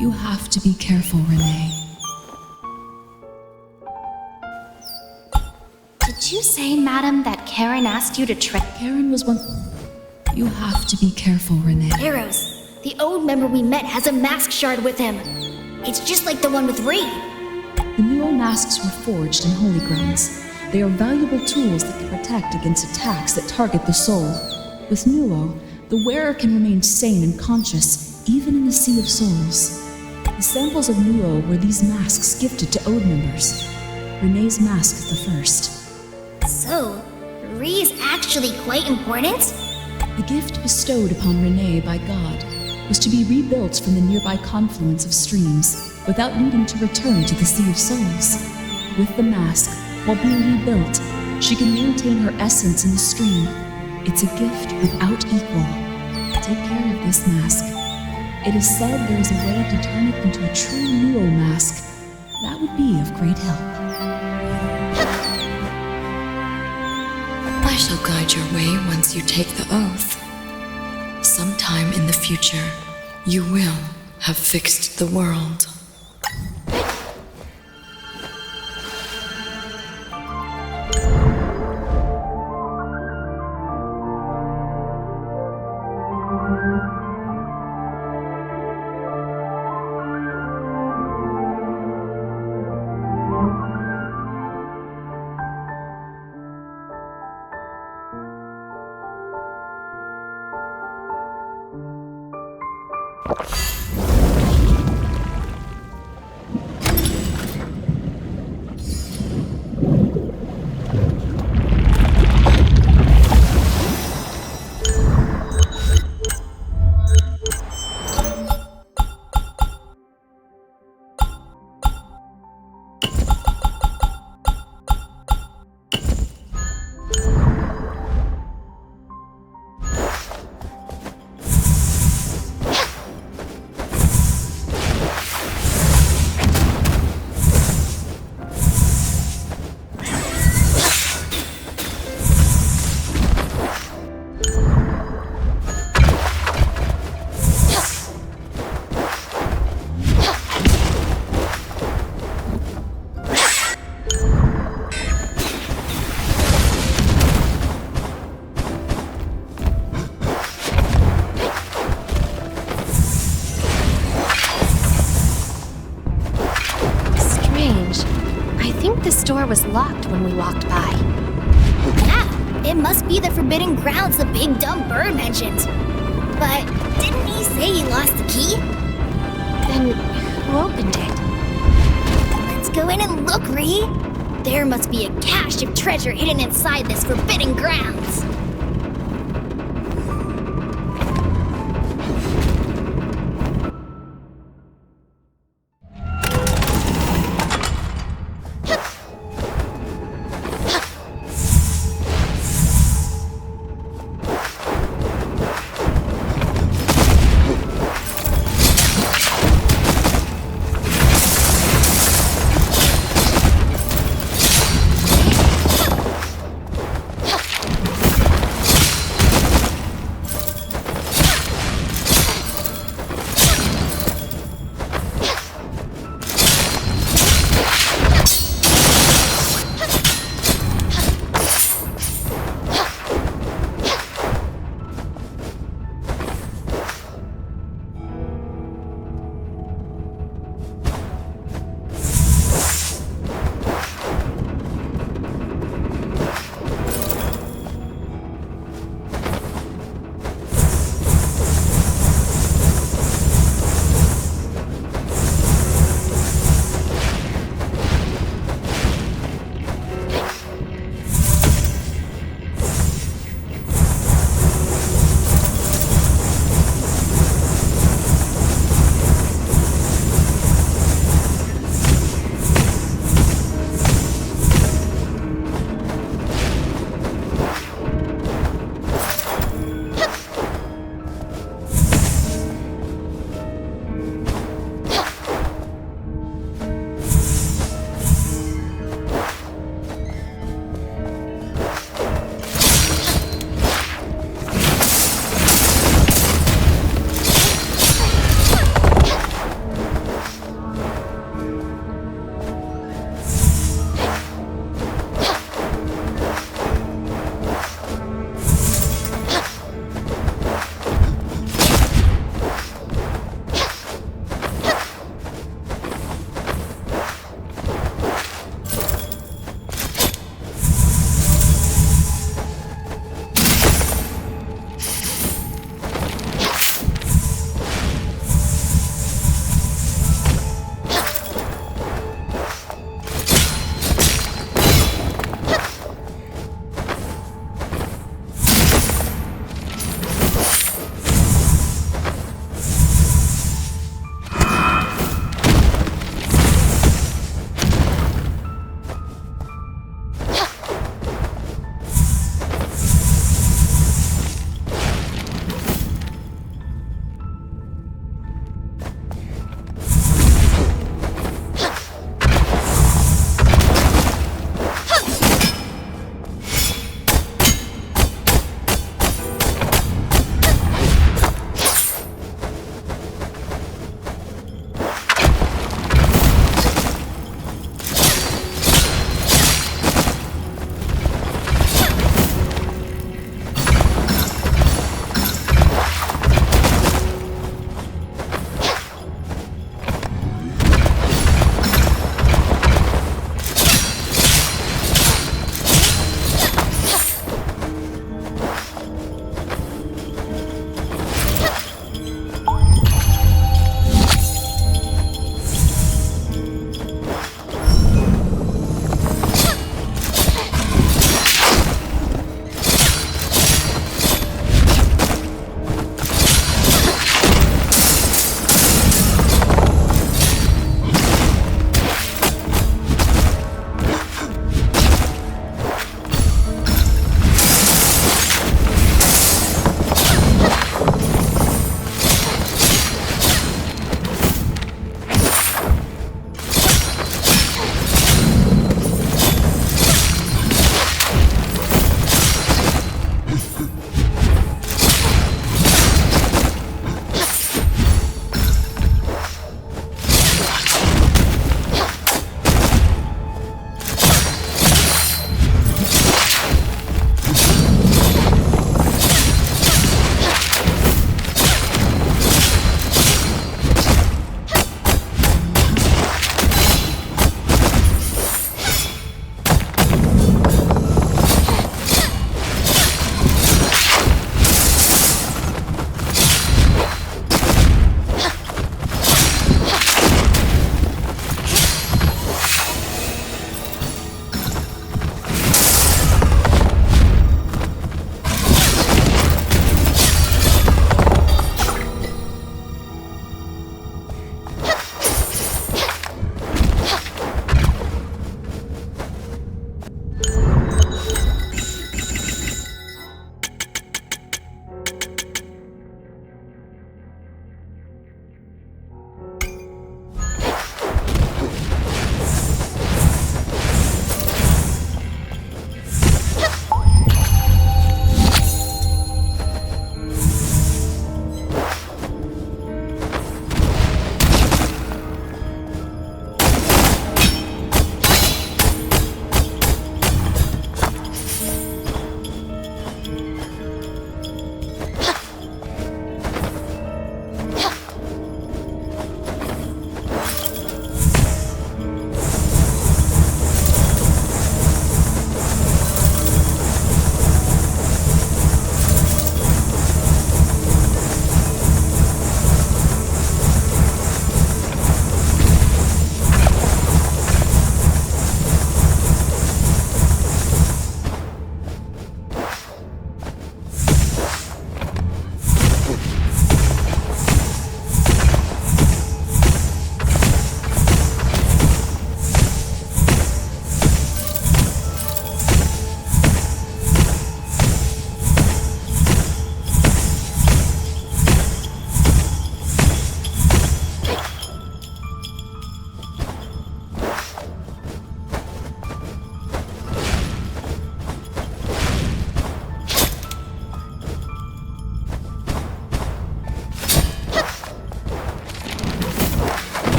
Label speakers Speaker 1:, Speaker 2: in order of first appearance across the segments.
Speaker 1: You have to be careful, Renee.
Speaker 2: Did you say, madam, that Karen asked you to
Speaker 1: Karen was one... You have to be careful, Renee.
Speaker 2: Arrows, the old member we met has a mask shard with him. It's just like the one with Reed.
Speaker 1: The Nuo masks were forged in holy grounds. They are valuable tools that can protect against attacks that target the soul. With Nuo, the wearer can remain sane and conscious, even in the Sea of Souls. The samples of Nuo were these masks gifted to Ode members. Renee's mask is the first.
Speaker 2: So, Ree is actually quite important?
Speaker 1: The gift bestowed upon Renee by God was to be rebuilt from the nearby confluence of streams without needing to return to the Sea of Souls. With the mask, while being rebuilt, she can maintain her essence in the stream. It's a gift without equal. Take care of this mask. It is said there is a way to turn it into a true Neo mask. That would be of great help.
Speaker 3: I shall guide your way once you take the oath. Sometime in the future, you will have fixed the world.
Speaker 4: This door was locked when we walked by.
Speaker 2: Yeah, it must be the forbidden grounds the big dumb bird mentioned. But didn't he say he lost the key?
Speaker 4: Then who opened it?
Speaker 2: Let's go in and look, Ree. There must be a cache of treasure hidden inside this forbidden grounds.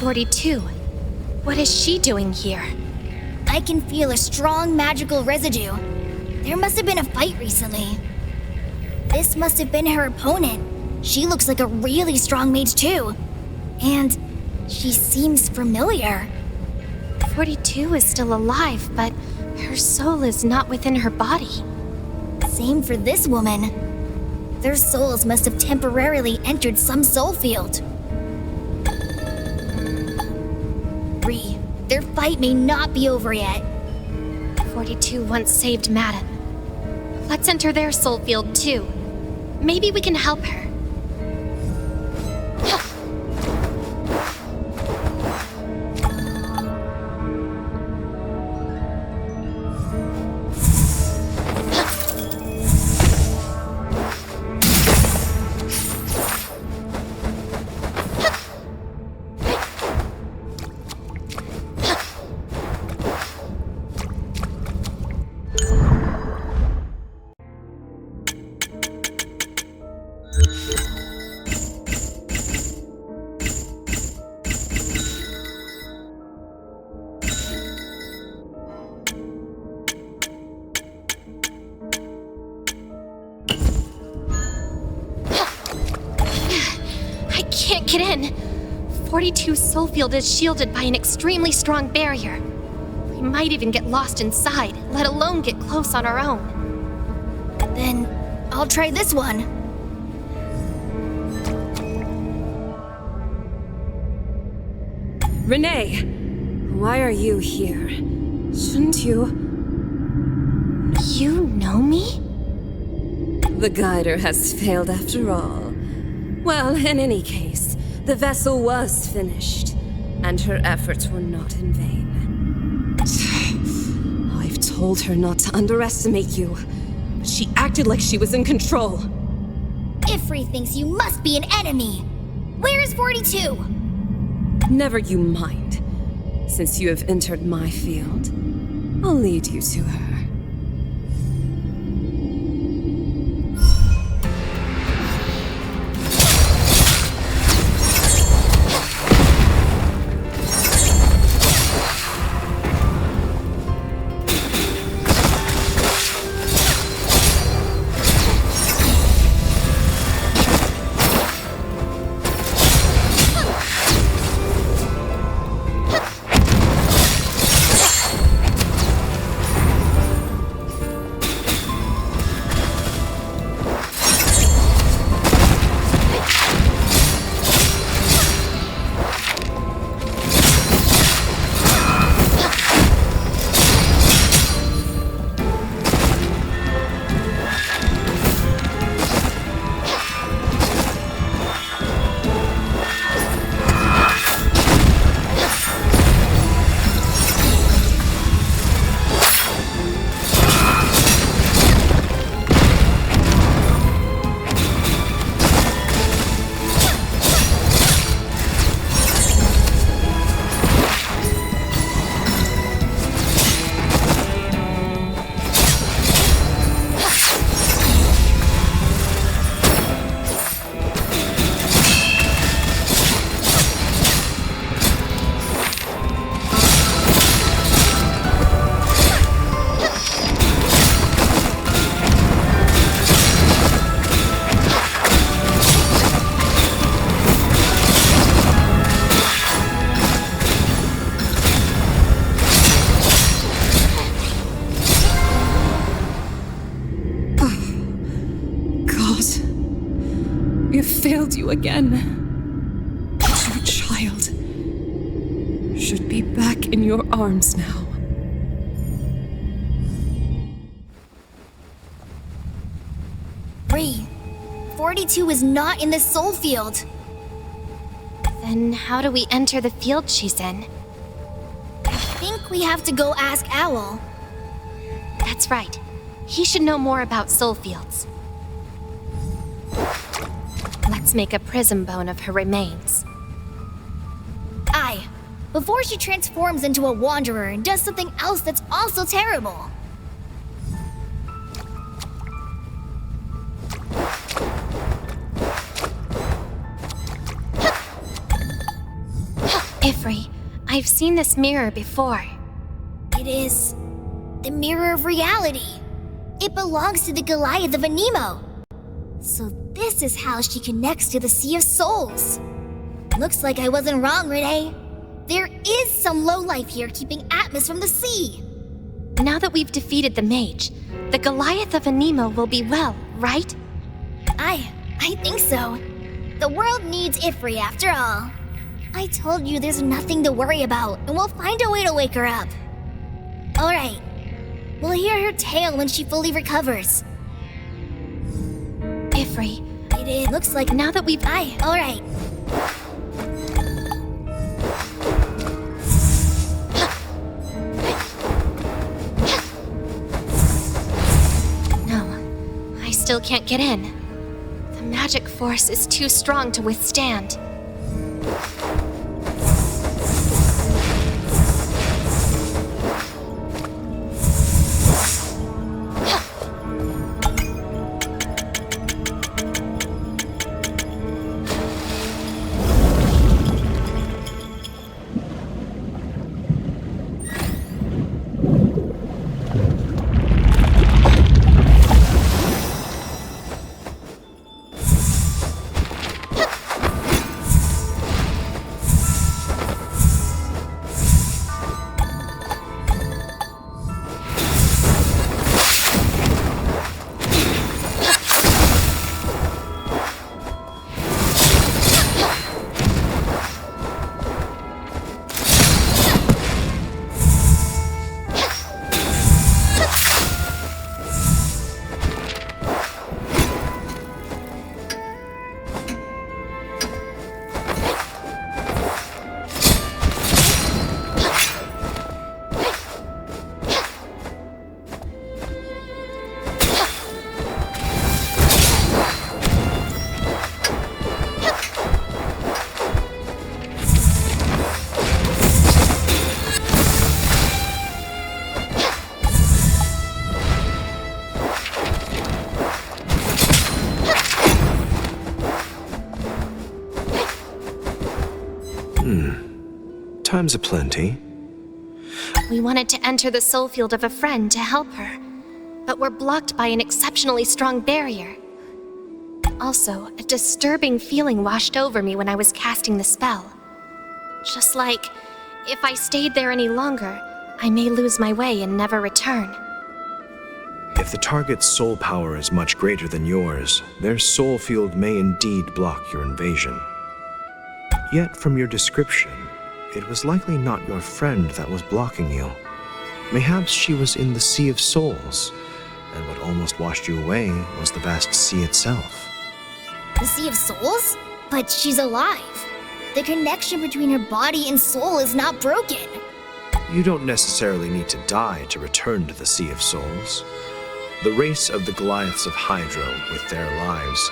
Speaker 4: 42. What is she doing here?
Speaker 2: I can feel a strong magical residue. There must have been a fight recently. This must have been her opponent. She looks like a really strong mage too. And she seems familiar.
Speaker 4: 42 is still alive, but her soul is not within her body.
Speaker 2: Same for this woman. Their souls must have temporarily entered some soul field. Bree, their fight may not be over yet.
Speaker 4: 42 once saved Madame. Let's enter their soul field too. Maybe we can help her. Can't get in. 42's soul field is shielded by an extremely strong barrier. We might even get lost inside, let alone get close on our own.
Speaker 2: Then I'll try this one.
Speaker 5: Renee, why are you here? Shouldn't you?
Speaker 4: You know me?
Speaker 5: The guider has failed after all. Well, in any case, the vessel was finished, and her efforts were not in vain. I've told her not to underestimate you, but she acted like she was in control.
Speaker 2: Ifri thinks you must be an enemy. Where is 42?
Speaker 5: Never you mind. Since you have entered my field, I'll lead you to her. Failed you again. Your child should be back in your arms now.
Speaker 2: Bree, 42 is not in the soul field.
Speaker 4: Then how do we enter the field she's in?
Speaker 2: I think we have to go ask Owl.
Speaker 4: That's right. He should know more about soul fields. Let's make a prism bone of her remains.
Speaker 2: Aye, before she transforms into a wanderer and does something else that's also terrible.
Speaker 4: Ifri, I've seen this mirror before.
Speaker 2: It is the mirror of reality. It belongs to the Goliath of Anemo. So this is how she connects to the Sea of Souls. Looks like I wasn't wrong, Renee. There is some lowlife here keeping Atmos from the sea.
Speaker 4: Now that we've defeated the mage, the Goliath of Anemo will be well, right?
Speaker 2: I think so. The world needs Ifri after all. I told you there's nothing to worry about, and we'll find a way to wake her up. Alright. We'll hear her tale when she fully recovers.
Speaker 4: Ifri,
Speaker 2: It looks like
Speaker 4: now that we've...
Speaker 2: alright.
Speaker 4: No, I still can't get in. The magic force is too strong to withstand.
Speaker 6: Time's aplenty.
Speaker 4: We wanted to enter the soul field of a friend to help her, but we're blocked by an exceptionally strong barrier. Also, a disturbing feeling washed over me when I was casting the spell. Just like, if I stayed there any longer, I may lose my way and never return.
Speaker 6: If the target's soul power is much greater than yours, their soul field may indeed block your invasion. Yet from your description, it was likely not your friend that was blocking you. Mayhaps she was in the Sea of Souls, and what almost washed you away was the vast sea itself.
Speaker 2: The Sea of Souls? But she's alive. The connection between her body and soul is not broken.
Speaker 6: You don't necessarily need to die to return to the Sea of Souls. The race of the Goliaths of Hydro, with their lives,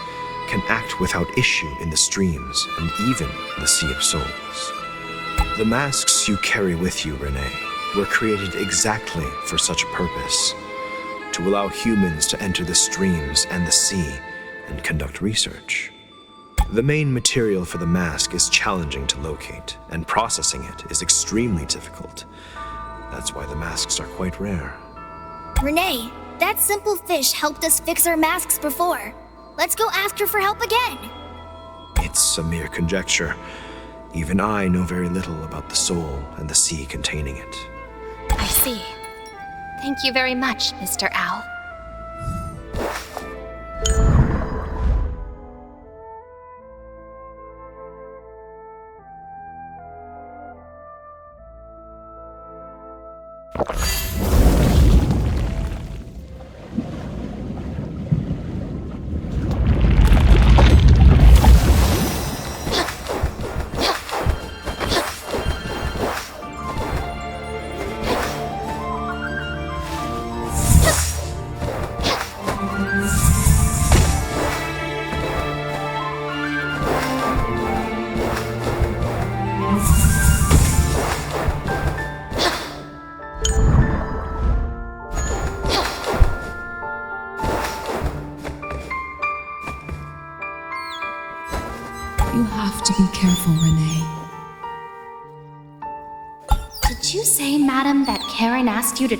Speaker 6: can act without issue in the streams and even the Sea of Souls. The masks you carry with you, Renee, were created exactly for such a purpose, to allow humans to enter the streams and the sea and conduct research. The main material for the mask is challenging to locate, and processing it is extremely difficult. That's why the masks are quite rare.
Speaker 2: Renee, that simple fish helped us fix our masks before. Let's go ask her for help again.
Speaker 6: It's a mere conjecture. Even I know very little about the soul and the sea containing it.
Speaker 4: I see. Thank you very much, Mr. Owl.
Speaker 1: You have to be careful, Renee.
Speaker 4: Did you say, madam, that Karen asked you to...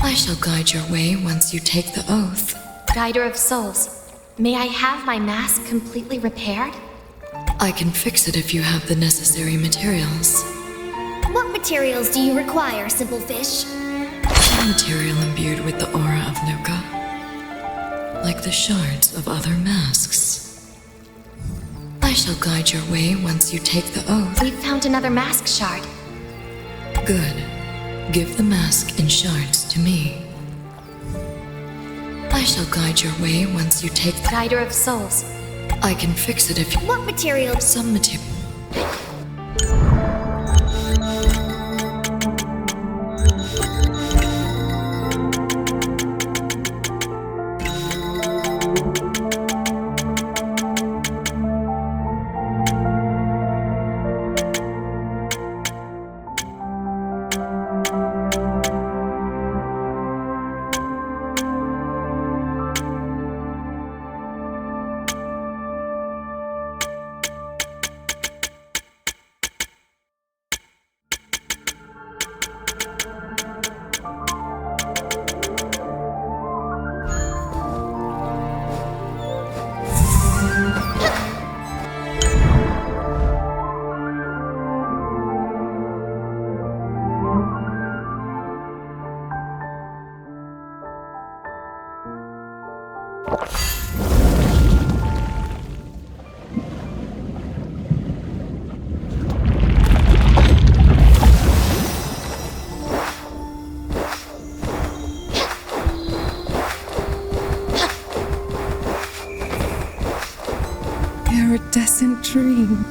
Speaker 3: I shall guide your way once you take the oath.
Speaker 4: Guider of souls, may I have my mask completely repaired?
Speaker 3: I can fix it if you have the necessary materials.
Speaker 2: What materials do you require, simple fish?
Speaker 3: A material imbued with the aura of Luca, like the shards of other masks. I shall guide your way once you take the oath.
Speaker 4: We've found another mask shard.
Speaker 3: Good. Give the mask in shards to me. I shall guide your way once you take the...
Speaker 4: Guider of souls.
Speaker 3: I can fix it if you...
Speaker 2: What materials?
Speaker 3: Some material...
Speaker 5: Iridescent dream.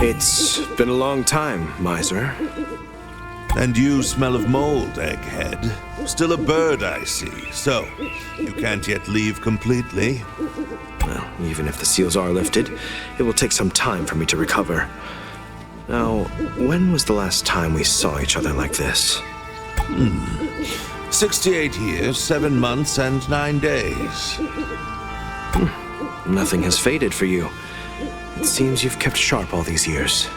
Speaker 6: It's been a long time, miser.
Speaker 7: And you smell of mold, egghead. Still a bird, I see. So, you can't yet leave completely.
Speaker 6: Well, even if the seals are lifted, it will take some time for me to recover. Now, when was the last time we saw each other like this?
Speaker 7: 68 years, 7 months, and 9 days.
Speaker 6: Nothing has faded for you. It seems you've kept sharp all these years.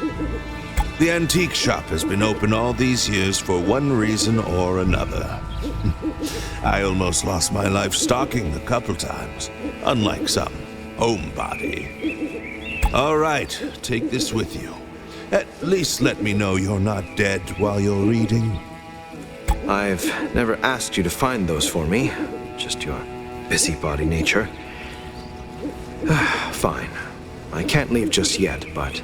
Speaker 7: The antique shop has been open all these years for one reason or another. I almost lost my life stalking a couple times, unlike some homebody. All right, take this with you. At least let me know you're not dead while you're reading.
Speaker 6: I've never asked you to find those for me, just your busybody nature. Fine. I can't leave just yet, but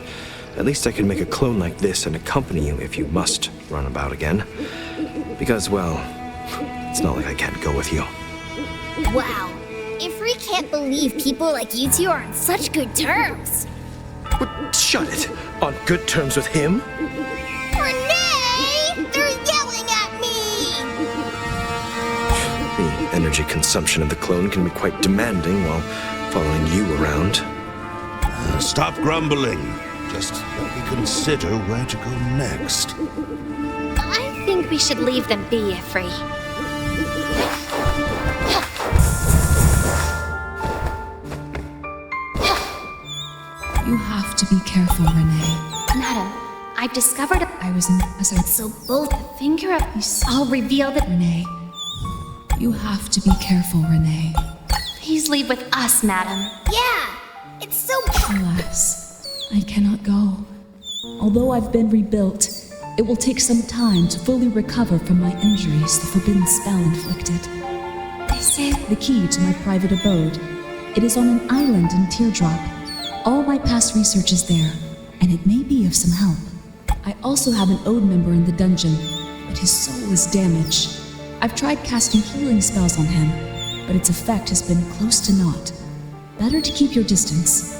Speaker 6: at least I can make a clone like this and accompany you if you must run about again. Because, well, it's not like I can't go with you.
Speaker 2: Wow. Ifri can't believe people like you two are on such good terms.
Speaker 6: But shut it! On good terms with him?
Speaker 2: Renee! They're yelling at me!
Speaker 6: The energy consumption of the clone can be quite demanding while following you around.
Speaker 7: Stop grumbling. Just let me consider where to go next.
Speaker 4: I think we should leave them be, Ifri.
Speaker 1: You have to be careful, Renee.
Speaker 4: Madam, I've discovered
Speaker 1: I was in as I
Speaker 2: So both
Speaker 4: finger up. I'll reveal that.
Speaker 1: Renee. You have to be careful, Renee.
Speaker 4: Please leave with us, madam.
Speaker 2: Yeah! It's so
Speaker 1: Alas, I cannot go. Although I've been rebuilt, it will take some time to fully recover from my injuries the forbidden spell inflicted.
Speaker 4: This is
Speaker 1: The key to my private abode. It is on an island in Teardrop. All my past research is there, and it may be of some help. I also have an Ode member in the dungeon, but his soul is damaged. I've tried casting healing spells on him, but its effect has been close to naught. Better to keep your distance.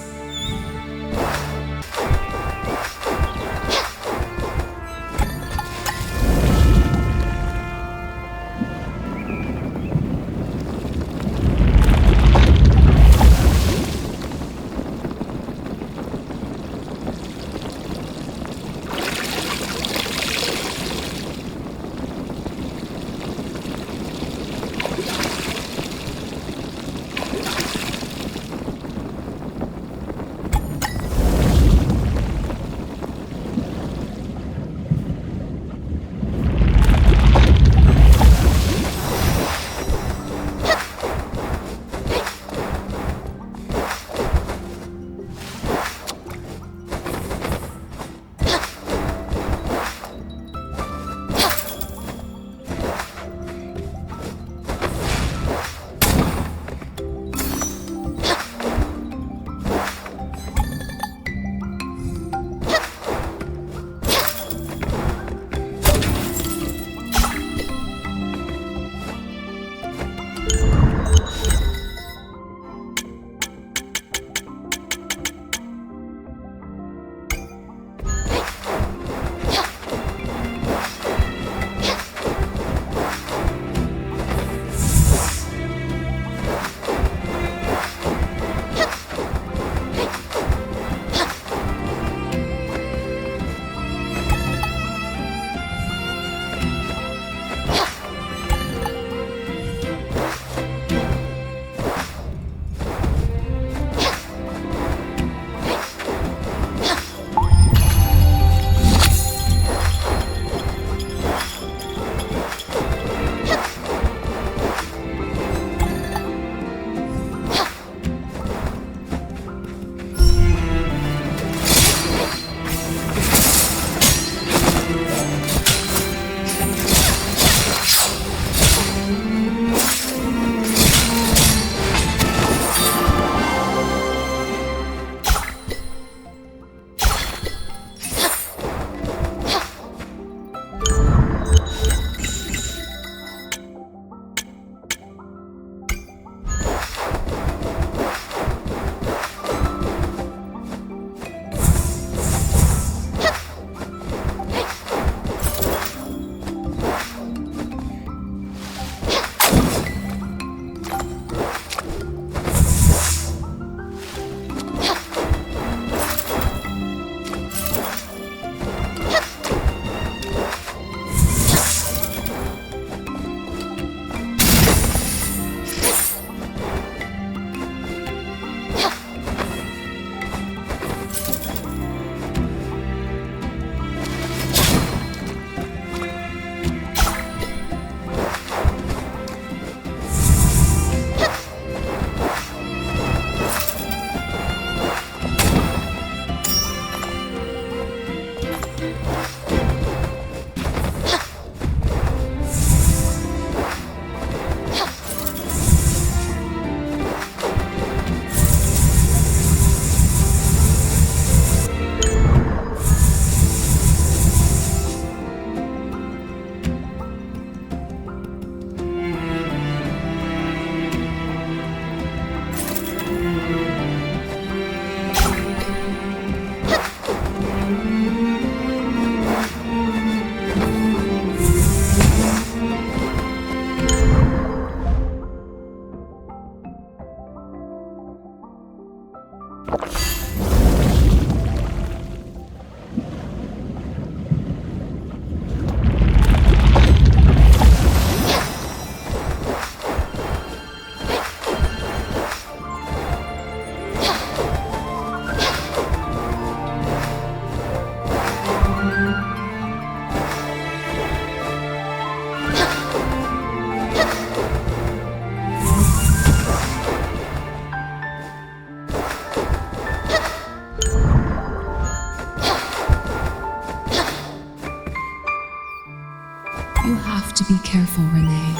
Speaker 1: You have to be careful, Renee.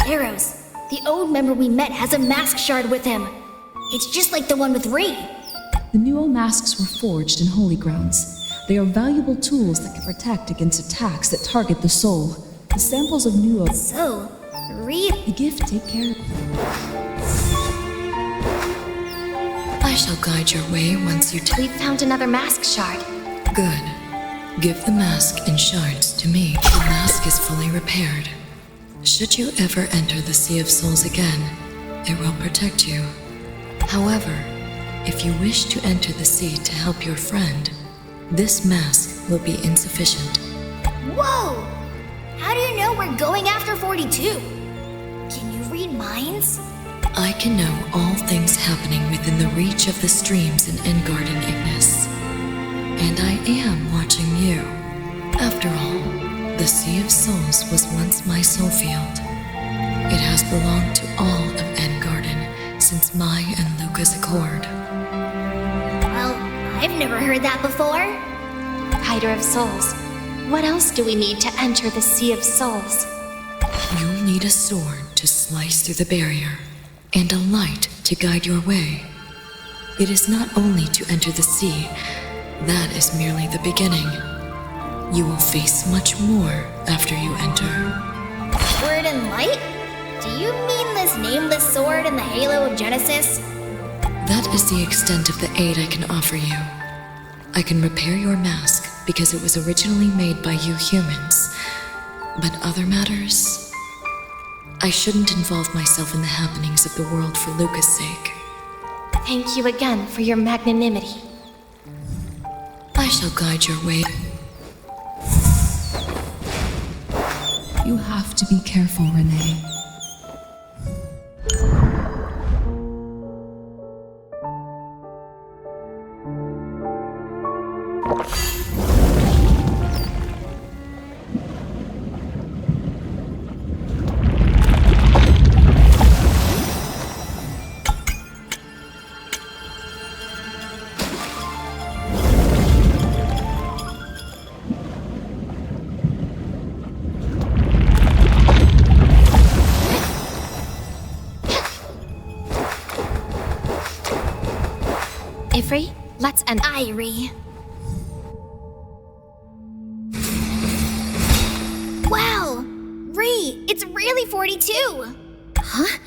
Speaker 2: Arrows, the old member we met has a mask shard with him. It's just like the one with Ree.
Speaker 1: The Nuo masks were forged in holy grounds. They are valuable tools that can protect against attacks that target the soul. The samples of Nuo...
Speaker 2: So, Ree...
Speaker 1: The gift take care of...
Speaker 3: I shall guide your way once you
Speaker 4: We found another mask shard.
Speaker 3: Good. Give the mask in shards to me. The mask is fully repaired. Should you ever enter the Sea of Souls again, it will protect you. However, if you wish to enter the sea to help your friend, this mask will be insufficient.
Speaker 2: Whoa! How do you know we're going after 42? Can you read minds?
Speaker 3: I can know all things happening within the reach of the streams in Endgard and Ignis. And I am watching you. After all, the Sea of Souls was once my soul field. It has belonged to all of Endgarden since Mai and Luca's accord.
Speaker 2: Well, I've never heard that before.
Speaker 4: Hider of Souls. What else do we need to enter the Sea of Souls?
Speaker 3: You'll need a sword to slice through the barrier, and a light to guide your way. It is not only to enter the sea, that is merely the beginning. You will face much more after you enter.
Speaker 2: Word and light? Do you mean this nameless sword in the Halo of Genesis?
Speaker 3: That is the extent of the aid I can offer you. I can repair your mask because it was originally made by you humans. But other matters... I shouldn't involve myself in the happenings of the world for Luca's sake.
Speaker 4: Thank you again for your magnanimity.
Speaker 3: I shall guide your way.
Speaker 1: You have to be careful, Renee.
Speaker 4: Ifri, let's end.
Speaker 2: Irie. Wow! Ree, it's really 42!
Speaker 8: Huh?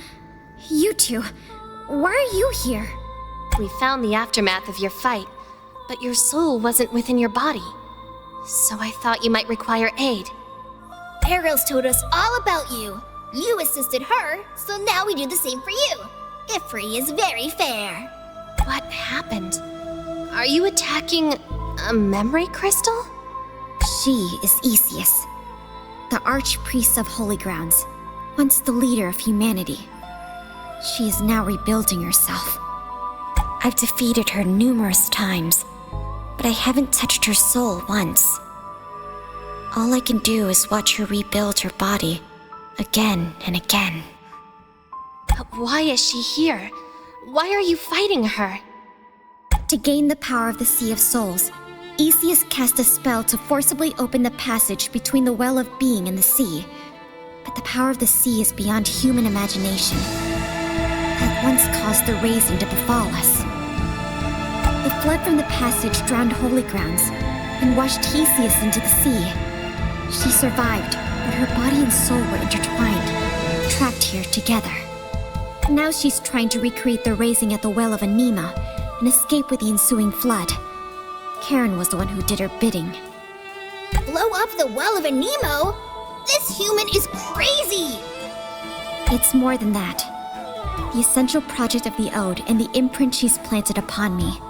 Speaker 8: You two, why are you here?
Speaker 4: We found the aftermath of your fight, but your soul wasn't within your body. So I thought you might require aid.
Speaker 2: Arrows told us all about you. You assisted her, so now we do the same for you. Ifri is very fair.
Speaker 4: What happened? Are you attacking a memory crystal?
Speaker 8: She is Isius, the archpriest of Holy Grounds, once the leader of humanity. She is now rebuilding herself. I've defeated her numerous times, but I haven't touched her soul once. All I can do is watch her rebuild her body, again and again.
Speaker 4: But why is she here? Why are you fighting her?
Speaker 8: To gain the power of the Sea of Souls, Isius cast a spell to forcibly open the passage between the Well of Being and the sea. But the power of the sea is beyond human imagination. That once caused the raising to befall us. The flood from the passage drowned Holy Grounds and washed Theseus into the sea. She survived, but her body and soul were intertwined, trapped here together. Now she's trying to recreate the raising at the Well of Anima and escape with the ensuing flood. Karen was the one who did her bidding.
Speaker 2: Blow up the Well of Anemo? This human is crazy!
Speaker 8: It's more than that. The essential project of the Ode and the imprint she's planted upon me.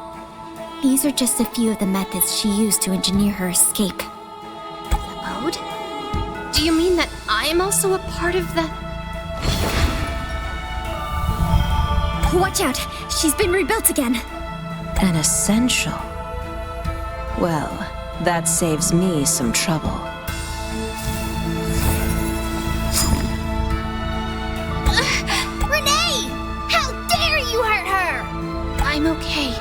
Speaker 8: These are just a few of the methods she used to engineer her escape.
Speaker 4: The Ode? Do you mean that I'm also a part of the...
Speaker 8: Watch out! She's been rebuilt again!
Speaker 9: An essential. Well, that saves me some trouble.
Speaker 2: Renee! How dare you hurt her!
Speaker 4: I'm okay.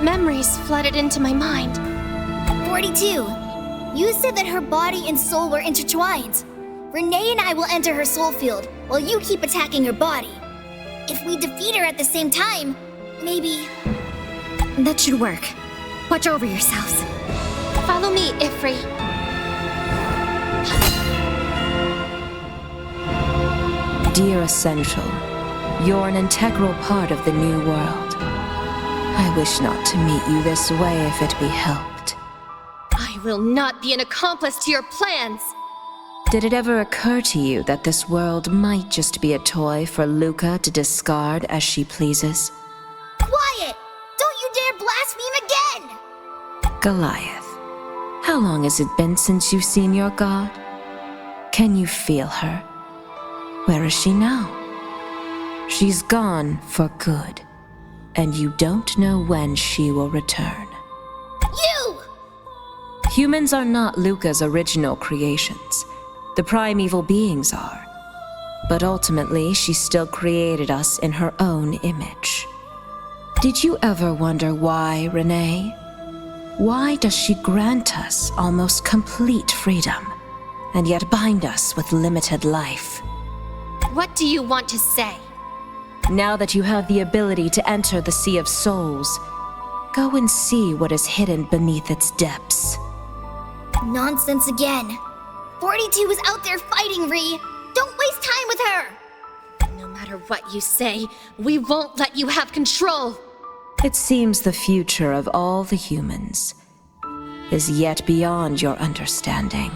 Speaker 4: Memories flooded into my mind.
Speaker 2: 42. You said that her body and soul were intertwined. Renee and I will enter her soul field while you keep attacking her body. If we defeat her at the same time, maybe...
Speaker 8: That should work. Watch over yourselves.
Speaker 4: Follow me, Ifri.
Speaker 9: Dear Essential, you're an integral part of the new world. I wish not to meet you this way if it be helped.
Speaker 4: I will not be an accomplice to your plans.
Speaker 9: Did it ever occur to you that this world might just be a toy for Luca to discard as she pleases?
Speaker 2: Quiet! Don't you dare blaspheme again!
Speaker 9: Goliath, how long has it been since you've seen your god? Can you feel her? Where is she now? She's gone for good, and you don't know when she will return.
Speaker 2: You!
Speaker 9: Humans are not Luca's original creations. The primeval beings are. But ultimately, she still created us in her own image. Did you ever wonder why, Renee? Why does she grant us almost complete freedom, and yet bind us with limited life?
Speaker 4: What do you want to say?
Speaker 9: Now that you have the ability to enter the Sea of Souls, go and see what is hidden beneath its depths.
Speaker 2: Nonsense again. 42 is out there fighting, Ree. Don't waste time with her.
Speaker 4: No matter what you say, we won't let you have control.
Speaker 9: It seems the future of all the humans is yet beyond your understanding.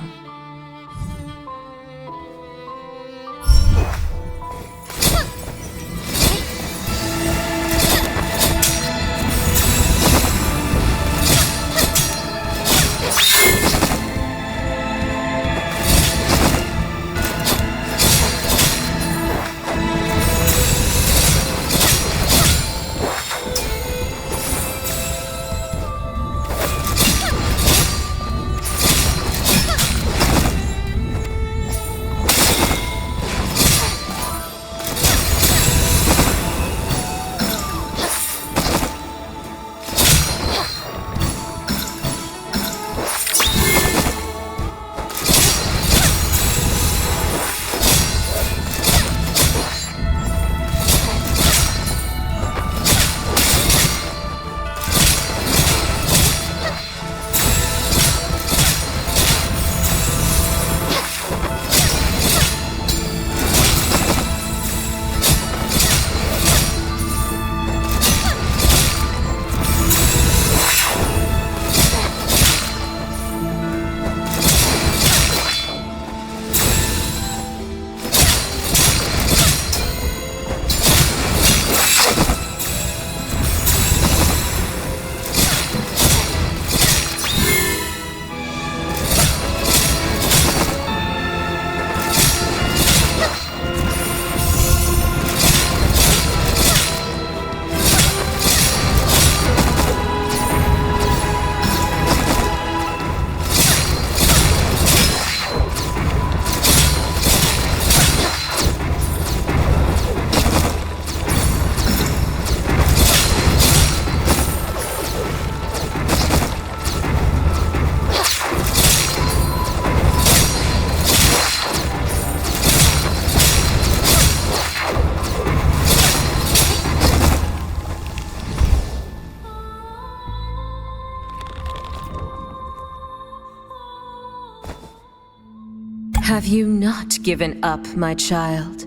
Speaker 9: Have you not given up, my child?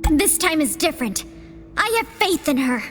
Speaker 8: This time is different. I have faith in her.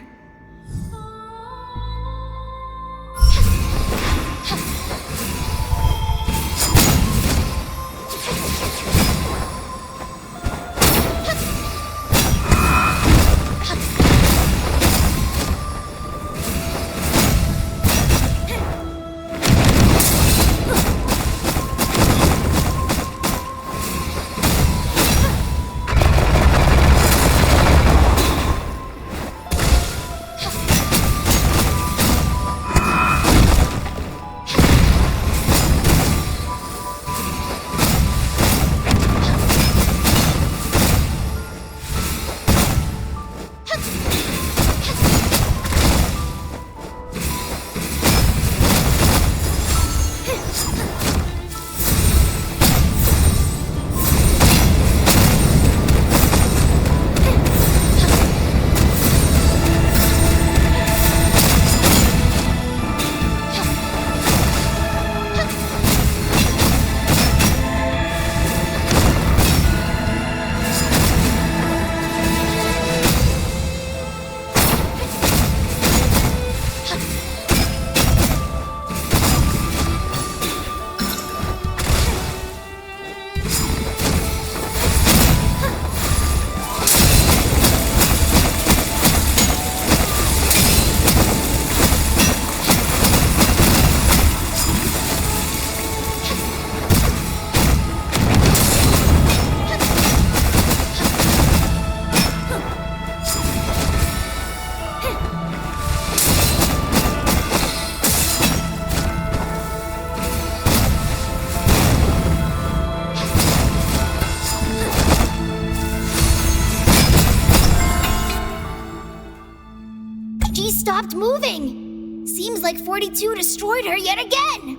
Speaker 2: stopped moving. Seems like 42 destroyed her yet again.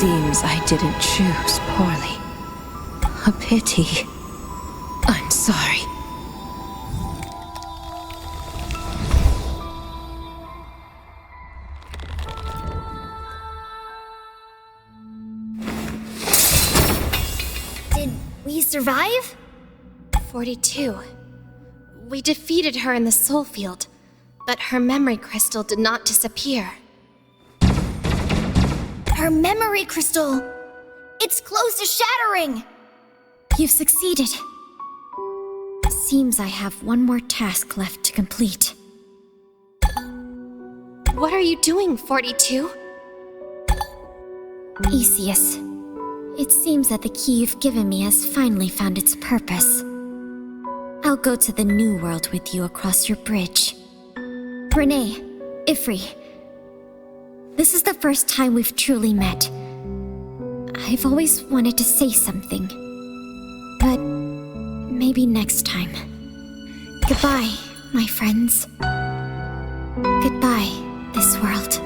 Speaker 9: Seems I didn't choose poorly. A pity. I'm sorry.
Speaker 2: Did we survive?
Speaker 4: 42. We defeated her in the soul field, but her memory crystal did not disappear.
Speaker 2: Her memory crystal! It's close to shattering!
Speaker 8: You've succeeded. Seems I have one more task left to complete.
Speaker 4: What are you doing, 42?
Speaker 8: Easius, it seems that the key you've given me has finally found its purpose. I'll go to the new world with you across your bridge. Renee, Ifri, this is the first time we've truly met. I've always wanted to say something, but maybe next time. Goodbye, my friends. Goodbye, this world.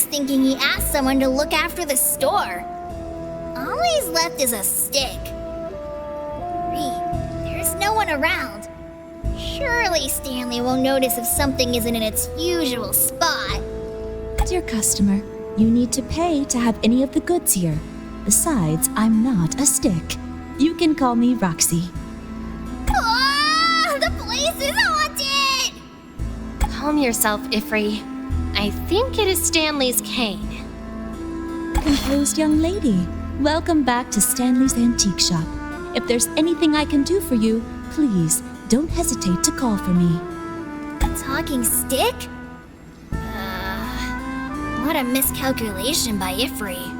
Speaker 2: was thinking he asked someone to look after the store. All he's left is a stick. There's no one around. Surely Stanley won't notice if something isn't in its usual spot.
Speaker 1: Dear customer, you need to pay to have any of the goods here. Besides, I'm not a stick. You can call me Roxy.
Speaker 2: Oh, the place is haunted!
Speaker 4: Calm yourself, Ifri. I think it is Stanley's cane.
Speaker 1: Composed young lady, welcome back to Stanley's Antique Shop. If there's anything I can do for you, please don't hesitate to call for me.
Speaker 2: A talking stick? What a miscalculation by Ifri.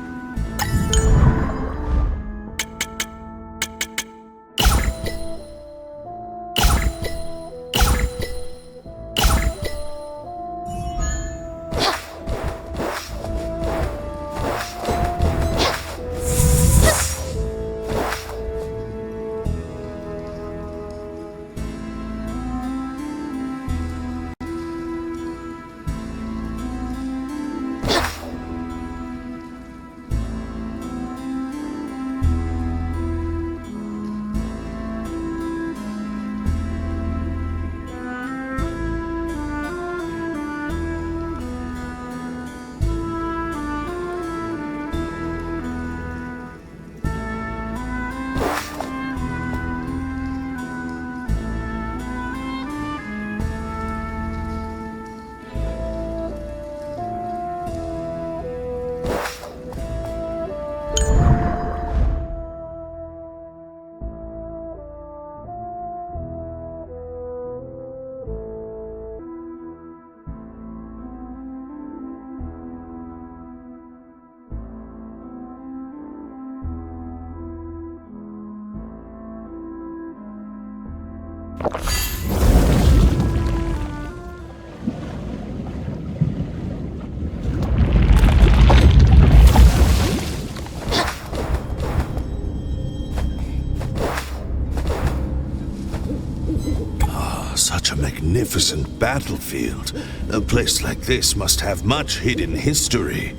Speaker 7: Such a magnificent battlefield. A place like this must have much hidden history.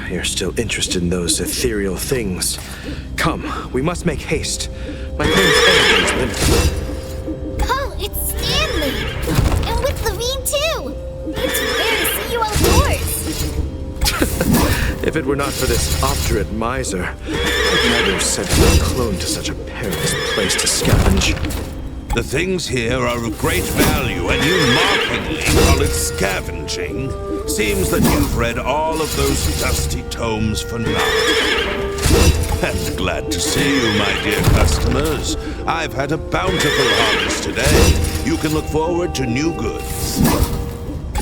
Speaker 6: You're still interested in those ethereal things. Come, we must make haste. My phone's energy is limited.
Speaker 2: Oh, it's Stanley! And with Levine, too! It's rare to see you outdoors!
Speaker 6: If it were not for this obdurate miser, I'd never have sent my clone to such a perilous place to scavenge.
Speaker 7: The things here are of great value, and you mockingly call it scavenging? Seems that you've read all of those dusty tomes for naught. And glad to see you, my dear customers. I've had a bountiful harvest today. You can look forward to new goods.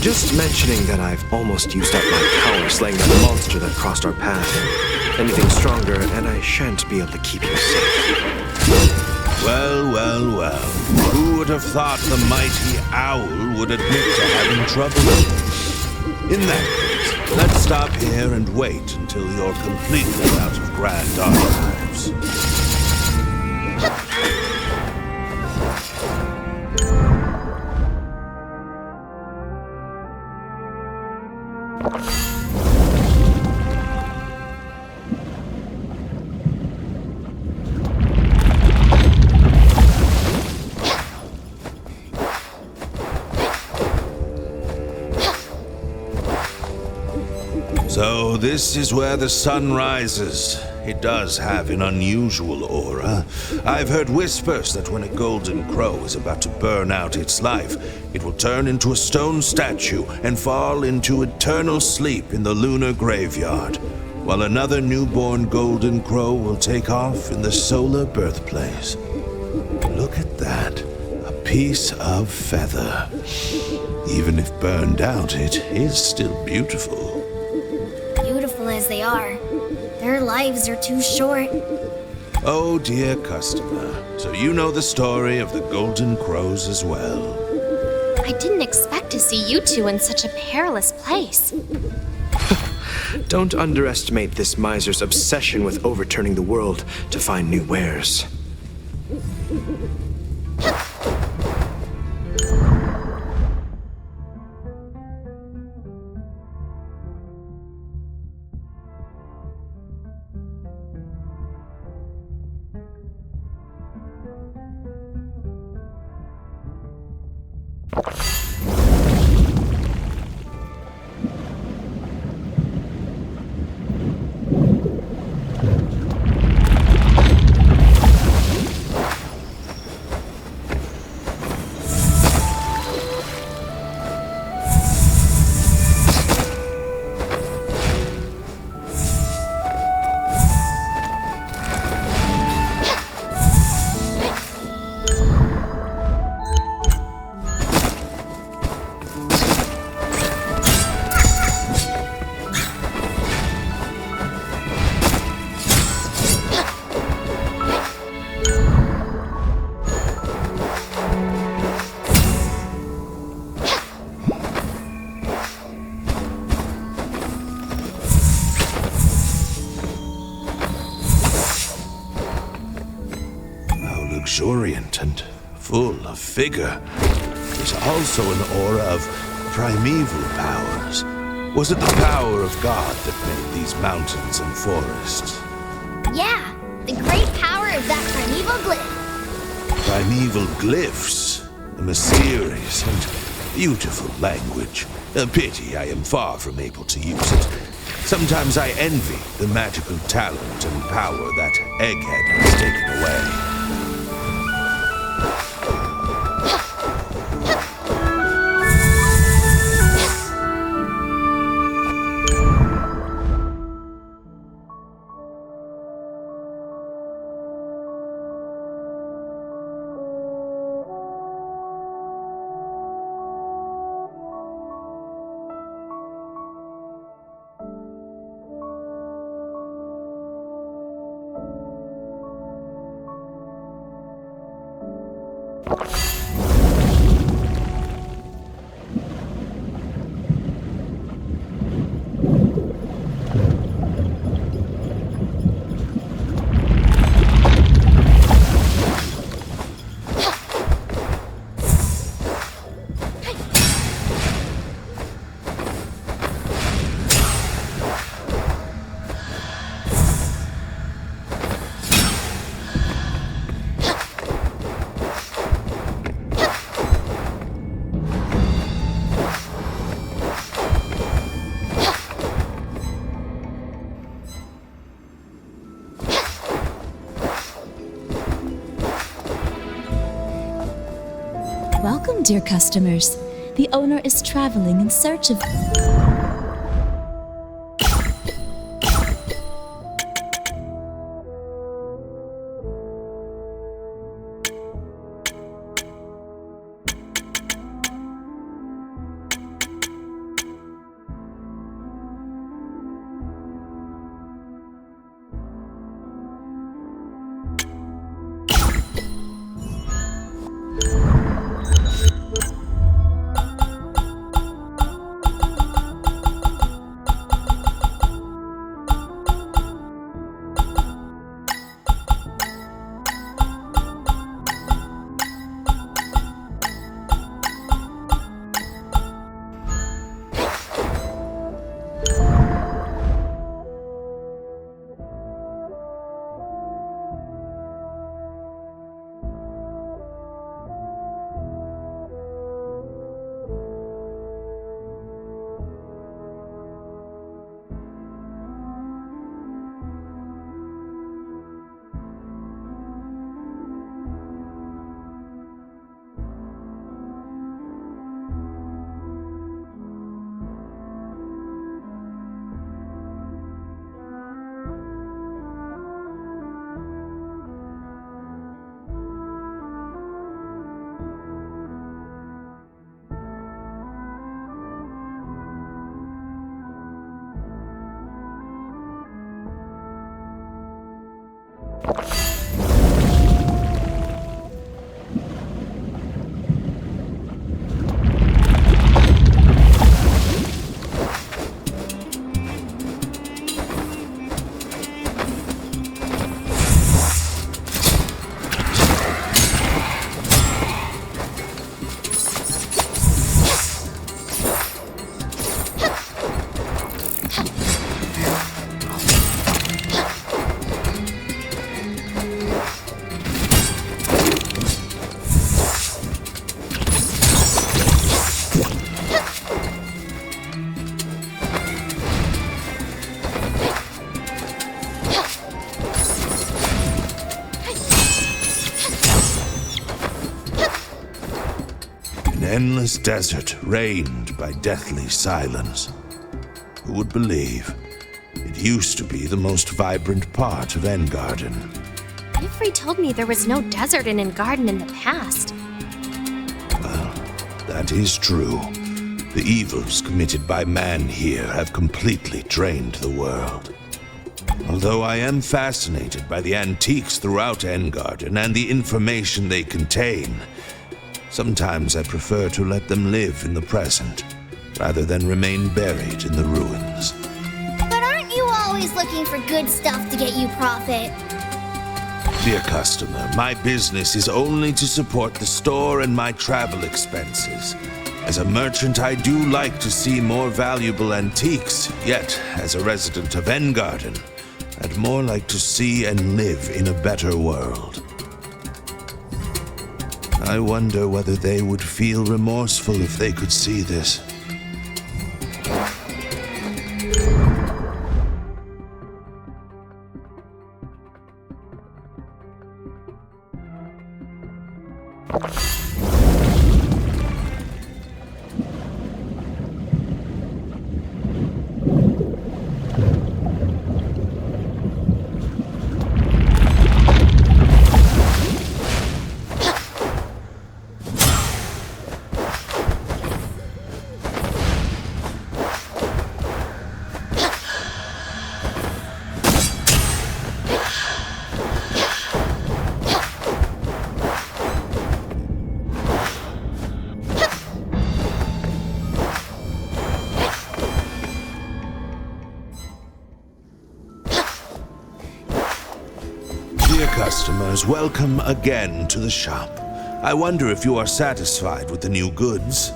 Speaker 6: Just mentioning that I've almost used up my power slaying that monster that crossed our path. Anything stronger, and I shan't be able to keep you safe.
Speaker 7: Well, well, well. Who would have thought the mighty owl would admit to having trouble? In that case, let's stop here and wait until you're completely out of Grand Archives. So this is where the sun rises. It does have an unusual aura. I've heard whispers that when a golden crow is about to burn out its life, it will turn into a stone statue and fall into eternal sleep in the lunar graveyard, while another newborn golden crow will take off in the solar birthplace. Look at that. A piece of feather. Even if burned out, it is still beautiful.
Speaker 2: Beautiful as they are, their lives are too short.
Speaker 7: Oh, dear customer. So you know the story of the golden crows as well.
Speaker 4: I didn't expect to see you two in such a perilous place.
Speaker 6: Don't underestimate this miser's obsession with overturning the world to find new wares.
Speaker 7: Luxuriant and full of vigor. There's also an aura of primeval powers. Was it the power of God that made these mountains and forests?
Speaker 2: Yeah, the great power of that primeval glyph.
Speaker 7: Primeval glyphs, a mysterious and beautiful language. A pity I am far from able to use it. Sometimes I envy the magical talent and power that Egghead has taken away.
Speaker 1: Welcome, dear customers. The owner is traveling in search of...
Speaker 7: endless desert reigned by deathly silence. Who would believe? It used to be the most vibrant part of Engarden.
Speaker 4: Ifri told me there was no desert in Engarden in the past.
Speaker 7: Well, that is true. The evils committed by man here have completely drained the world. Although I am fascinated by the antiques throughout Engarden and the information they contain, sometimes I prefer to let them live in the present, rather than remain buried in the ruins.
Speaker 2: But aren't you always looking for good stuff to get you profit?
Speaker 7: Dear customer, my business is only to support the store and my travel expenses. As a merchant, I do like to see more valuable antiques, yet, as a resident of Engarden, I'd more like to see and live in a better world. I wonder whether they would feel remorseful if they could see this. Dear customers, welcome again to the shop. I wonder if you are satisfied with the new goods?